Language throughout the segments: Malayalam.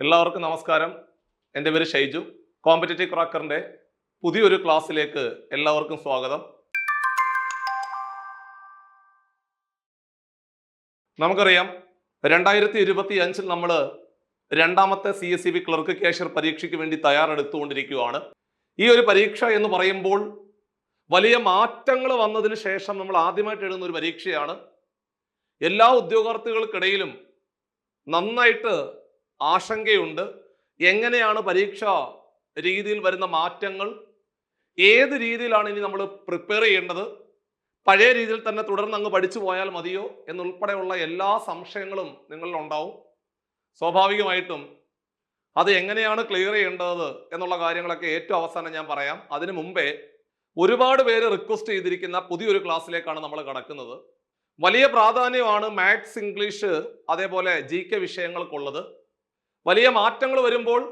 എല്ലാവർക്കും നമസ്കാരം. എൻ്റെ പേര് ഷൈജു. കോമ്പറ്റേറ്റീവ് ക്രാക്കറിൻ്റെ പുതിയൊരു ക്ലാസ്സിലേക്ക് എല്ലാവർക്കും സ്വാഗതം. നമുക്കറിയാം 2025 നമ്മൾ രണ്ടാമത്തെ CSEB ക്ലർക്ക് കാഷ്യർ പരീക്ഷയ്ക്ക് വേണ്ടി തയ്യാറെടുത്തുകൊണ്ടിരിക്കുകയാണ്. ഈ ഒരു പരീക്ഷ എന്ന് പറയുമ്പോൾ വലിയ മാറ്റങ്ങൾ വന്നതിന് ശേഷം നമ്മൾ ആദ്യമായിട്ട് എഴുതുന്ന ഒരു പരീക്ഷയാണ്. എല്ലാ ഉദ്യോഗാർത്ഥികൾക്കിടയിലും നന്നായിട്ട് ആശങ്കയുണ്ട്. എങ്ങനെയാണ് പരീക്ഷ രീതിയിൽ വരുന്ന മാറ്റങ്ങൾ, ഏത് രീതിയിലാണ് ഇനി നമ്മൾ പ്രിപ്പയർ ചെയ്യേണ്ടത്, പഴയ രീതിയിൽ തന്നെ തുടർന്ന് അങ്ങ് പഠിച്ചു പോയാൽ മതിയോ എന്നുൾപ്പെടെയുള്ള എല്ലാ സംശയങ്ങളും നിങ്ങളിൽ ഉണ്ടാവും. സ്വാഭാവികമായിട്ടും അത് എങ്ങനെയാണ് ക്ലിയർ ചെയ്യേണ്ടത് എന്നുള്ള കാര്യങ്ങളൊക്കെ ഏറ്റവും അവസാനം ഞാൻ പറയാം. അതിനു മുമ്പേ ഒരുപാട് പേര് റിക്വസ്റ്റ് ചെയ്തിരിക്കുന്ന പുതിയൊരു ക്ലാസ്സിലേക്കാണ് നമ്മൾ കടക്കുന്നത്. വലിയ പ്രാധാന്യമാണ് മാത്സ്, ഇംഗ്ലീഷ്, അതേപോലെ GK വിഷയങ്ങൾക്കുള്ളത്. വലിയ മാറ്റങ്ങൾ വരുമ്പോൾ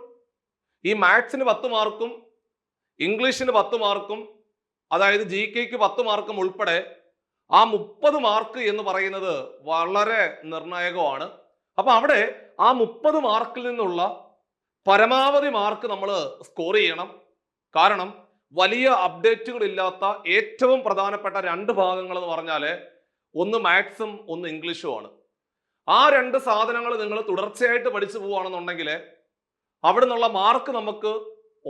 ഈ മാത്സിന് 10 മാർക്കും ഇംഗ്ലീഷിന് 10 മാർക്കും അതായത് GKക്ക് 10 മാർക്കും ഉൾപ്പെടെ ആ 30 മാർക്ക് എന്ന് പറയുന്നത് വളരെ നിർണായകമാണ്. അപ്പൊ അവിടെ ആ 30 മാർക്കിൽ നിന്നുള്ള പരമാവധി മാർക്ക് നമ്മൾ സ്കോർ ചെയ്യണം. കാരണം വലിയ അപ്ഡേറ്റുകൾ ഇല്ലാത്ത ഏറ്റവും പ്രധാനപ്പെട്ട രണ്ട് ഭാഗങ്ങൾ എന്ന് പറഞ്ഞാല് ഒന്ന് മാത്സും ഒന്ന് ഇംഗ്ലീഷുമാണ്. ആ രണ്ട് സാധനങ്ങൾ നിങ്ങൾ തുടർച്ചയായിട്ട് പഠിച്ചു പോവുകയാണെന്നുണ്ടെങ്കിൽ അവിടെ നിന്നുള്ള മാർക്ക് നമുക്ക്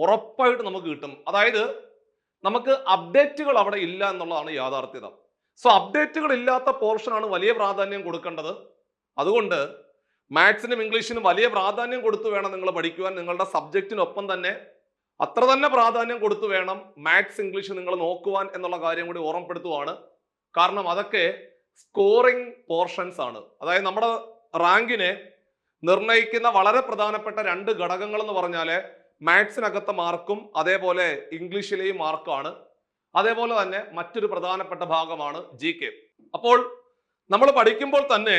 ഉറപ്പായിട്ട് നമുക്ക് കിട്ടും. അതായത് നമുക്ക് അപ്ഡേറ്റുകൾ അവിടെ ഇല്ല എന്നുള്ളതാണ് യാഥാർത്ഥ്യത. സോ അപ്ഡേറ്റുകൾ ഇല്ലാത്ത പോർഷനാണ് വലിയ പ്രാധാന്യം കൊടുക്കേണ്ടത്. അതുകൊണ്ട് മാത്സിനും ഇംഗ്ലീഷിനും വലിയ പ്രാധാന്യം കൊടുത്തു വേണം നിങ്ങൾ പഠിക്കുവാൻ. നിങ്ങളുടെ സബ്ജക്റ്റിനൊപ്പം തന്നെ അത്ര തന്നെ പ്രാധാന്യം കൊടുത്തു വേണം മാത്സ്, ഇംഗ്ലീഷ് നിങ്ങൾ നോക്കുവാൻ എന്നുള്ള കാര്യം കൂടി ഓർമ്മപ്പെടുത്തുവാണ്. കാരണം അതൊക്കെ സ്കോറിംഗ് പോർഷൻസ് ആണ്. അതായത് നമ്മുടെ റാങ്കിനെ നിർണ്ണയിക്കുന്ന വളരെ പ്രധാനപ്പെട്ട രണ്ട് ഘടകങ്ങൾ എന്ന് പറഞ്ഞാൽ മാത്സിനകത്തെ മാർക്കും അതേപോലെ ഇംഗ്ലീഷിലെയും മാർക്കാണ്. അതേപോലെ തന്നെ മറ്റൊരു പ്രധാനപ്പെട്ട ഭാഗമാണ് GK. അപ്പോൾ നമ്മൾ പഠിക്കുമ്പോൾ തന്നെ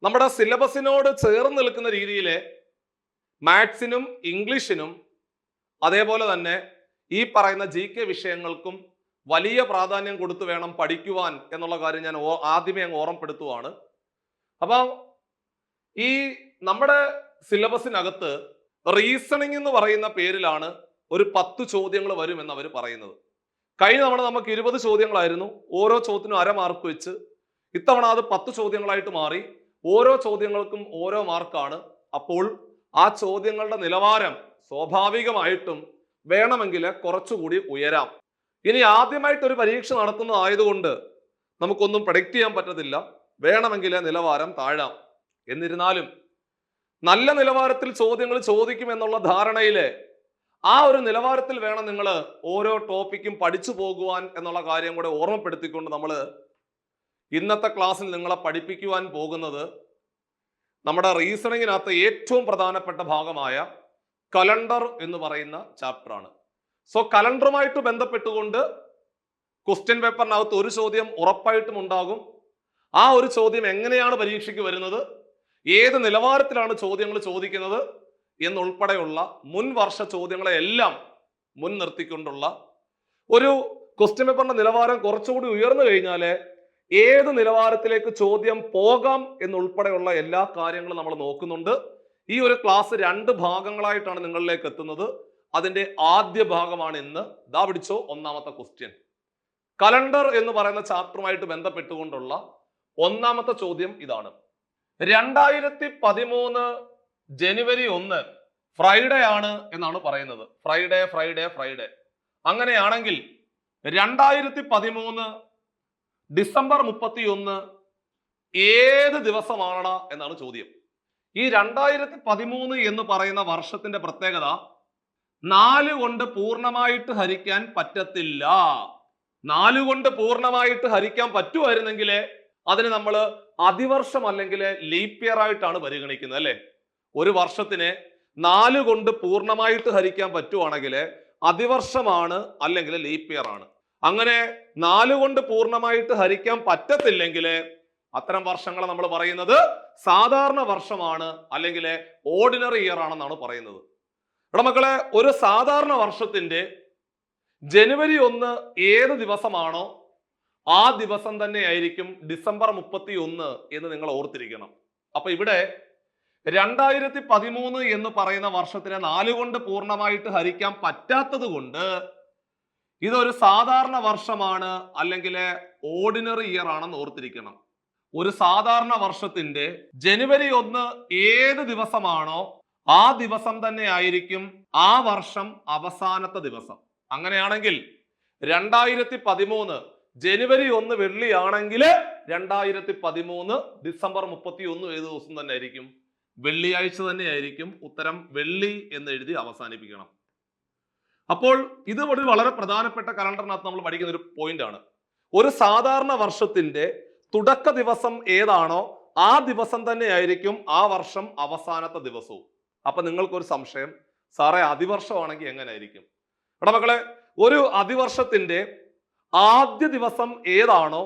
നമ്മുടെ സിലബസിനോട് ചേർന്ന് നിൽക്കുന്ന രീതിയിൽ മാത്സിനും ഇംഗ്ലീഷിനും അതേപോലെ തന്നെ ഈ പറയുന്ന GK വിഷയങ്ങൾക്കും വലിയ പ്രാധാന്യം കൊടുത്തു വേണം പഠിക്കുവാൻ എന്നുള്ള കാര്യം ഞാൻ ആദ്യമേ അങ്ങ് ഓർമ്മപ്പെടുത്തുവാണ്. അപ്പൊ ഈ നമ്മുടെ സിലബസിനകത്ത് റീസണിങ് എന്ന് പറയുന്ന പേരിലാണ് ഒരു 10 ചോദ്യങ്ങൾ വരുമെന്ന് അവർ പറയുന്നത്. കഴിഞ്ഞ തവണ നമുക്ക് 20 ചോദ്യങ്ങളായിരുന്നു, ഓരോ ചോദ്യത്തിനും 1/2 മാർക്ക് വെച്ച്. ഇത്തവണ അത് 10 ചോദ്യങ്ങളായിട്ട് മാറി. ഓരോ ചോദ്യങ്ങൾക്കും ഓരോ മാർക്കാണ്. അപ്പോൾ ആ ചോദ്യങ്ങളുടെ നിലവാരം സ്വാഭാവികമായിട്ടും വേണമെങ്കിൽ കുറച്ചുകൂടി ഉയരാം. ഇനി ആദ്യമായിട്ട് ഒരു പരീക്ഷ നടത്തുന്നതായതുകൊണ്ട് നമുക്കൊന്നും പ്രഡിക്റ്റ് ചെയ്യാൻ പറ്റത്തില്ല. വേണമെങ്കിൽ നിലവാരം താഴാം. എന്നിരുന്നാലും നല്ല നിലവാരത്തിൽ ചോദ്യങ്ങൾ ചോദിക്കുമെന്നുള്ള ധാരണയില് ആ ഒരു നിലവാരത്തിൽ വേണം നിങ്ങൾ ഓരോ ടോപ്പിക്കും പഠിച്ചു പോകുവാൻ എന്നുള്ള കാര്യം കൂടെ ഓർമ്മപ്പെടുത്തിക്കൊണ്ട് നമ്മൾ ഇന്നത്തെ ക്ലാസ്സിൽ നിങ്ങളെ പഠിപ്പിക്കുവാൻ പോകുന്നത് നമ്മുടെ റീസണിങ്ങിനകത്ത് ഏറ്റവും പ്രധാനപ്പെട്ട ഭാഗമായ കലണ്ടർ എന്ന് പറയുന്ന ചാപ്റ്റർ ആണ്. സോ കലണ്ടറുമായിട്ട് ബന്ധപ്പെട്ടുകൊണ്ട് ക്വസ്റ്റ്യൻ പേപ്പറിനകത്ത് ഒരു ചോദ്യം ഉറപ്പായിട്ടും ഉണ്ടാകും. ആ ഒരു ചോദ്യം എങ്ങനെയാണ് പരീക്ഷയ്ക്ക് വരുന്നത്, ഏത് നിലവാരത്തിലാണ് ചോദ്യങ്ങൾ ചോദിക്കുന്നത് എന്നുൾപ്പെടെയുള്ള മുൻ വർഷ ചോദ്യങ്ങളെ എല്ലാം മുൻ നിർത്തിക്കൊണ്ടുള്ള ഒരു ക്വസ്റ്റ്യൻ പേപ്പറിന്റെ നിലവാരം കുറച്ചുകൂടി ഉയർന്നു കഴിഞ്ഞാൽ ഏത് നിലവാരത്തിലേക്ക് ചോദ്യം പോകാം എന്നുൾപ്പെടെയുള്ള എല്ലാ കാര്യങ്ങളും നമ്മൾ നോക്കുന്നുണ്ട്. ഈ ഒരു ക്ലാസ് 2 ഭാഗങ്ങളായിട്ടാണ് നിങ്ങളിലേക്ക് എത്തുന്നത്. അതിന്റെ ആദ്യ ഭാഗമാണ് ഇന്ന്. ദാ പിടിച്ചോ, ഒന്നാമത്തെ ക്വസ്റ്റ്യൻ. കലണ്ടർ എന്ന് പറയുന്ന ചാപ്റ്ററുമായിട്ട് ബന്ധപ്പെട്ടുകൊണ്ടുള്ള ഒന്നാമത്തെ ചോദ്യം ഇതാണ്. 2013 ജനുവരി 1 ഫ്രൈഡേ ആണ് എന്നാണ് പറയുന്നത്. ഫ്രൈഡേ. അങ്ങനെയാണെങ്കിൽ 2013 ഡിസംബർ 31 ഏത് ദിവസമാണ് എന്നാണ് ചോദ്യം. ഈ 2013 എന്ന് പറയുന്ന വർഷത്തിന്റെ പ്രത്യേകത 4 കൊണ്ട് പൂർണ്ണമായിട്ട് ഹരിക്കാൻ പറ്റത്തില്ല. 4 കൊണ്ട് പൂർണ്ണമായിട്ട് ഹരിക്കാൻ പറ്റുമായിരുന്നെങ്കിൽ അതിന് നമ്മൾ അതിവർഷം അല്ലെങ്കിൽ ലീപ് ഇയർ ആയിട്ടാണ് പരിഗണിക്കുന്നത്, അല്ലെ? ഒരു വർഷത്തിന് 4 കൊണ്ട് പൂർണ്ണമായിട്ട് ഹരിക്കാൻ പറ്റുവാണെങ്കിൽ അതിവർഷമാണ് അല്ലെങ്കിൽ ലീപ് ഇയർ ആണ്. അങ്ങനെ 4 കൊണ്ട് പൂർണ്ണമായിട്ട് ഹരിക്കാൻ പറ്റത്തില്ലെങ്കിൽ അത്തരം വർഷങ്ങളെ നമ്മൾ പറയുന്നത് സാധാരണ വർഷമാണ് അല്ലെങ്കിൽ ഓർഡിനറി ഇയർ ആണെന്നാണ് പറയുന്നത്. ഇവിടെ മക്കളെ, ഒരു സാധാരണ വർഷത്തിന്റെ ജനുവരി 1 ഏത് ദിവസമാണോ ആ ദിവസം തന്നെ ആയിരിക്കും ഡിസംബർ 31 എന്ന് നിങ്ങൾ ഓർത്തിരിക്കണം. അപ്പൊ ഇവിടെ 2013 എന്ന് പറയുന്ന വർഷത്തിനെ 4 കൊണ്ട് പൂർണ്ണമായിട്ട് ഹരിക്കാൻ പറ്റാത്തത് കൊണ്ട് ഇതൊരു സാധാരണ വർഷമാണ്, അല്ലെങ്കിൽ ഓർഡിനറി ഇയർ ആണെന്ന് ഓർത്തിരിക്കണം. ഒരു സാധാരണ വർഷത്തിന്റെ ജനുവരി 1 ഏത് ദിവസമാണോ ആ ദിവസം തന്നെ ആയിരിക്കും ആ വർഷം അവസാനത്തെ ദിവസം. അങ്ങനെയാണെങ്കിൽ 2013 ജനുവരി 1 വെള്ളിയാണെങ്കിൽ 2013 ഡിസംബർ 31 ഏത് ദിവസം തന്നെ ആയിരിക്കും? വെള്ളിയാഴ്ച തന്നെ ആയിരിക്കും. ഉത്തരം വെള്ളി എന്ന് എഴുതി അവസാനിപ്പിക്കണം. അപ്പോൾ ഇത് ഒരു വളരെ പ്രധാനപ്പെട്ട കലണ്ടറിനകത്ത് നമ്മൾ പഠിക്കുന്ന ഒരു പോയിന്റ് ആണ്. ഒരു സാധാരണ വർഷത്തിന്റെ തുടക്ക ദിവസം ഏതാണോ ആ ദിവസം തന്നെ ആയിരിക്കും ആ വർഷം അവസാനത്തെ ദിവസവും. അപ്പൊ നിങ്ങൾക്കൊരു സംശയം, സാറേ അതിവർഷമാണെങ്കിൽ എങ്ങനെയായിരിക്കും? എടാ മക്കളെ, ഒരു അതിവർഷത്തിന്റെ ആദ്യ ദിവസം ഏതാണോ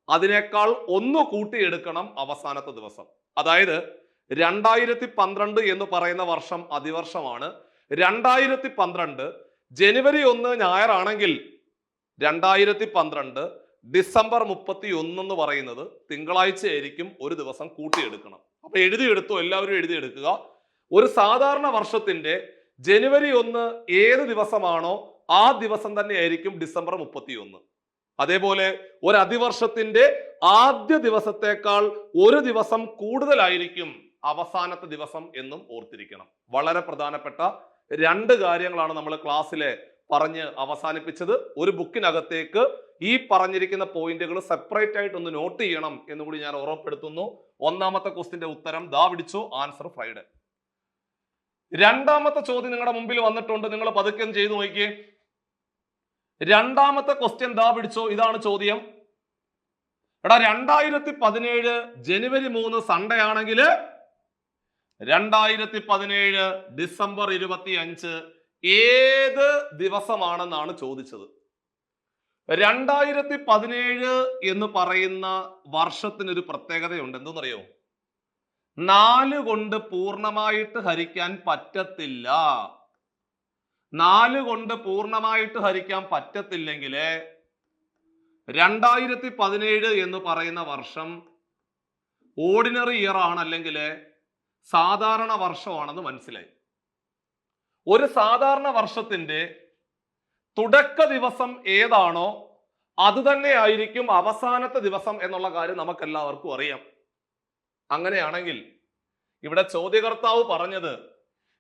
അതിനേക്കാൾ 1 കൂട്ടിയെടുക്കണം അവസാനത്തെ ദിവസം. അതായത് 2012 എന്ന് പറയുന്ന വർഷം അതിവർഷമാണ്. 2012 ജനുവരി 1 ഞായറാണെങ്കിൽ 2012 ഡിസംബർ 31 എന്ന് പറയുന്നത് തിങ്കളാഴ്ചയായിരിക്കും. ഒരു ദിവസം കൂട്ടിയെടുക്കണം. അപ്പൊ എഴുതിയെടുത്തോ, എല്ലാവരും എഴുതിയെടുക്കുക. ഒരു സാധാരണ വർഷത്തിന്റെ ജനുവരി 1 ഏത് ദിവസമാണോ ആ ദിവസം തന്നെ ആയിരിക്കും ഡിസംബർ 31. അതേപോലെ ഒരു അതിവർഷത്തിന്റെ ആദ്യ ദിവസത്തേക്കാൾ ഒരു ദിവസം കൂടുതലായിരിക്കും അവസാനത്തെ ദിവസം എന്നും ഓർത്തിരിക്കണം. വളരെ പ്രധാനപ്പെട്ട 2 കാര്യങ്ങളാണ് നമ്മൾ ക്ലാസ്സിലെ പറഞ്ഞ് അവസാനിപ്പിച്ചത്. ഒരു ബുക്കിനകത്തേക്ക് ഈ പറഞ്ഞിരിക്കുന്ന പോയിന്റുകൾ സെപ്പറേറ്റ് ആയിട്ട് ഒന്ന് നോട്ട് ചെയ്യണം എന്നുകൂടി ഞാൻ ഓർമ്മപ്പെടുത്തുന്നു. ഒന്നാമത്തെ ക്വസ്റ്റിന്റെ ഉത്തരം ദാ പിടിച്ചു, ആൻസർ ഫ്രൈഡേ. രണ്ടാമത്തെ ചോദ്യം നിങ്ങളുടെ മുമ്പിൽ വന്നിട്ടുണ്ട്, നിങ്ങൾ പതുക്കെ ചെയ്തു നോക്കിയേ. രണ്ടാമത്തെ ക്വസ്റ്റ്യൻ ദാ പിടിച്ചോ, ഇതാണ് ചോദ്യം. എടാ 2017 ജനുവരി 3 സൺഡേ ആണെങ്കിൽ 2017 ഡിസംബർ 25 ഏത് ദിവസമാണെന്നാണ് ചോദിച്ചത്. 2017 എന്ന് പറയുന്ന വർഷത്തിനൊരു പ്രത്യേകതയുണ്ട്. എന്തെന്നറിയോ? 4 കൊണ്ട് പൂർണ്ണമായിട്ട് ഹരിക്കാൻ പറ്റത്തില്ല. 4 കൊണ്ട് പൂർണ്ണമായിട്ട് ഹരിക്കാൻ പറ്റത്തില്ലെങ്കിൽ 2017 എന്ന് പറയുന്ന വർഷം ഓർഡിനറി ഇയർ ആണ്, അല്ലെങ്കിൽ സാധാരണ വർഷമാണെന്ന് മനസ്സിലായി. ഒരു സാധാരണ വർഷത്തിന്റെ തുടക്ക ദിവസം ഏതാണോ അത് തന്നെ ആയിരിക്കും അവസാനത്തെ ദിവസം എന്നുള്ള കാര്യം നമുക്കെല്ലാവർക്കും അറിയാം. അങ്ങനെയാണെങ്കിൽ ഇവിടെ ചോദ്യകർത്താവ് പറഞ്ഞത്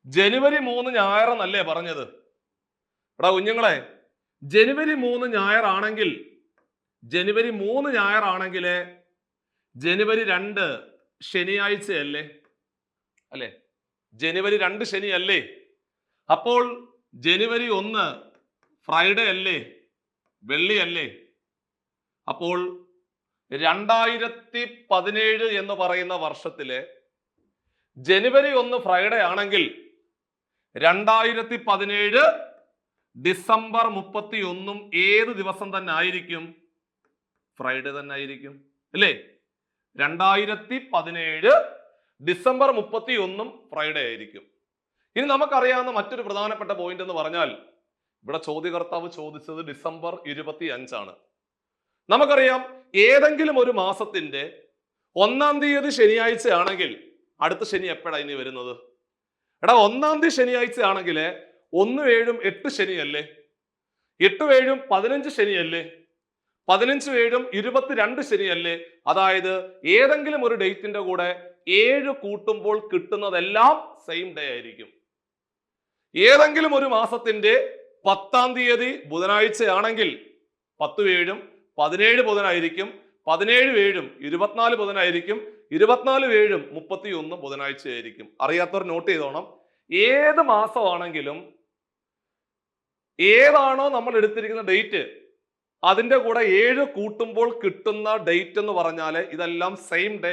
ജനുവരി 3 ഞായറെന്നല്ലേ പറഞ്ഞത്? എടാ കുഞ്ഞുങ്ങളെ, ജനുവരി 3 ഞായറാണെങ്കിൽ ജനുവരി 2 ശനിയാഴ്ചയല്ലേ? അല്ലേ? ജനുവരി 2 ശനിയല്ലേ? അപ്പോൾ ജനുവരി 1 ഫ്രൈഡേ അല്ലേ? വെള്ളിയല്ലേ? അപ്പോൾ 2017 എന്ന് പറയുന്ന വർഷത്തിലെ ജനുവരി 1 ഫ്രൈഡേ ആണെങ്കിൽ 2017 ഡിസംബർ 31 ഏത് ദിവസം തന്നെ ആയിരിക്കും? ഫ്രൈഡേ തന്നെ ആയിരിക്കും, അല്ലേ? 2017 ഡിസംബർ 31 ഫ്രൈഡേ ആയിരിക്കും. ഇനി നമുക്കറിയാവുന്ന മറ്റൊരു പ്രധാനപ്പെട്ട പോയിന്റ് എന്ന് പറഞ്ഞാൽ, ഇവിടെ ചോദ്യകർത്താവ് ചോദിച്ചത് ഡിസംബർ 25 ആണ്. നമുക്കറിയാം ഏതെങ്കിലും ഒരു മാസത്തിന്റെ 1-ാം തീയതി ശനിയാഴ്ച ആണെങ്കിൽ അടുത്ത ശനി എപ്പോഴാണ് ഇനി വരുന്നത്? എടാ 1-ാം തീയതി ശനിയാഴ്ച ആണെങ്കിൽ 1 7 8 ശനിയല്ലേ? 8 7 15 ശനിയല്ലേ? 15 7 22 ശനിയല്ലേ? അതായത് ഏതെങ്കിലും ഒരു ഡേറ്റിന്റെ കൂടെ 7 കൂട്ടുമ്പോൾ കിട്ടുന്നതെല്ലാം സെയിം ഡേ ആയിരിക്കും. ഏതെങ്കിലും ഒരു മാസത്തിന്റെ 10-ാം തീയതി ബുധനാഴ്ച ആണെങ്കിൽ 10 7 17 ബുധനായിരിക്കും, 17 7 24 ബുധനായിരിക്കും, 24 7 31 ബുധനാഴ്ച ആയിരിക്കും. അറിയാത്തവർ നോട്ട് ചെയ്തോണം. ഏത് മാസമാണെങ്കിലും ഏതാണോ നമ്മൾ എടുത്തിരിക്കുന്ന ഡേറ്റ് അതിന്റെ കൂടെ 7 കൂട്ടുമ്പോൾ കിട്ടുന്ന ഡേറ്റ് എന്ന് പറഞ്ഞാൽ ഇതെല്ലാം സെയിം ഡേ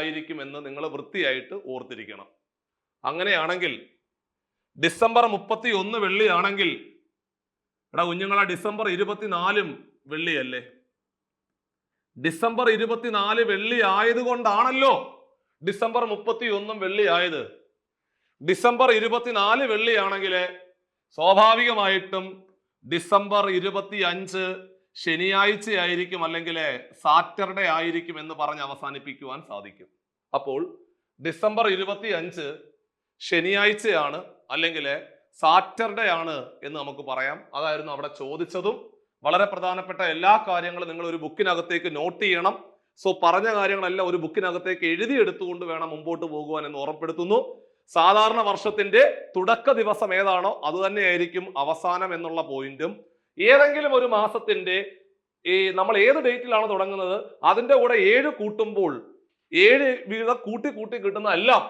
ആയിരിക്കും എന്ന് നിങ്ങൾ വൃത്തിയായിട്ട് ഓർത്തിരിക്കണം. അങ്ങനെയാണെങ്കിൽ ഡിസംബർ 31 വെള്ളിയാണെങ്കിൽ എടാ കുഞ്ഞുങ്ങളെ ഡിസംബർ 24 വെള്ളിയല്ലേ? ഡിസംബർ 24 വെള്ളി ആയതുകൊണ്ടാണല്ലോ ഡിസംബർ 31 വെള്ളി ആയത്. ഡിസംബർ 24 വെള്ളിയാണെങ്കിൽ സ്വാഭാവികമായിട്ടും ഡിസംബർ 25 ശനിയാഴ്ച ആയിരിക്കും, അല്ലെങ്കിൽ സാറ്റർഡേ ആയിരിക്കും എന്ന് പറഞ്ഞ് അവസാനിപ്പിക്കുവാൻ സാധിക്കും. അപ്പോൾ ഡിസംബർ 25 ശനിയാഴ്ചയാണ് അല്ലെങ്കിൽ സാറ്റർഡേ ആണ് എന്ന് നമുക്ക് പറയാം. അതായിരുന്നു അവിടെ ചോദിച്ചതും. വളരെ പ്രധാനപ്പെട്ട എല്ലാ കാര്യങ്ങളും നിങ്ങൾ ഒരു ബുക്കിനകത്തേക്ക് നോട്ട് ചെയ്യണം. സോ പറഞ്ഞ കാര്യങ്ങളെല്ലാം ഒരു ബുക്കിനകത്തേക്ക് എഴുതിയെടുത്തുകൊണ്ട് വേണം മുമ്പോട്ട് പോകുവാൻ എന്ന് ഓർമ്മപ്പെടുത്തുന്നു. സാധാരണ വർഷത്തിന്റെ തുടക്ക ദിവസം ഏതാണോ അത് തന്നെയായിരിക്കും അവസാനം എന്നുള്ള പോയിന്റും. ഏതെങ്കിലും ഒരു മാസത്തിന്റെ നമ്മൾ ഏത് ഡേറ്റിലാണ് തുടങ്ങുന്നത് അതിന്റെ കൂടെ 7 കൂട്ടുമ്പോൾ 7 വീതം കൂട്ടി കൂട്ടി കിട്ടുന്ന എല്ലാം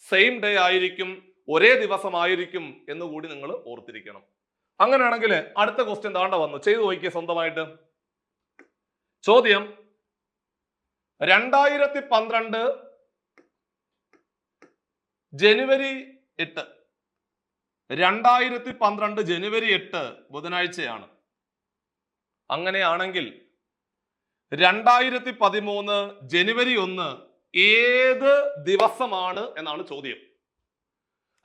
സെയിം ഡേ ആയിരിക്കും, ഒരേ ദിവസമായിരിക്കും എന്ന് കൂടി നിങ്ങൾ ഓർത്തിരിക്കണം. അങ്ങനെയാണെങ്കിൽ അടുത്ത ക്വസ്റ്റ്യൻ താണ്ട വന്നു, ചെയ്തു നോക്കിയ സ്വന്തമായിട്ട്. ചോദ്യം 2012 ജനുവരി 8. 2012 ജനുവരി 8 ബുധനാഴ്ചയാണ്. അങ്ങനെയാണെങ്കിൽ 2013 ജനുവരി 1 ഏത് ദിവസമാണ് എന്നാണ് ചോദ്യം.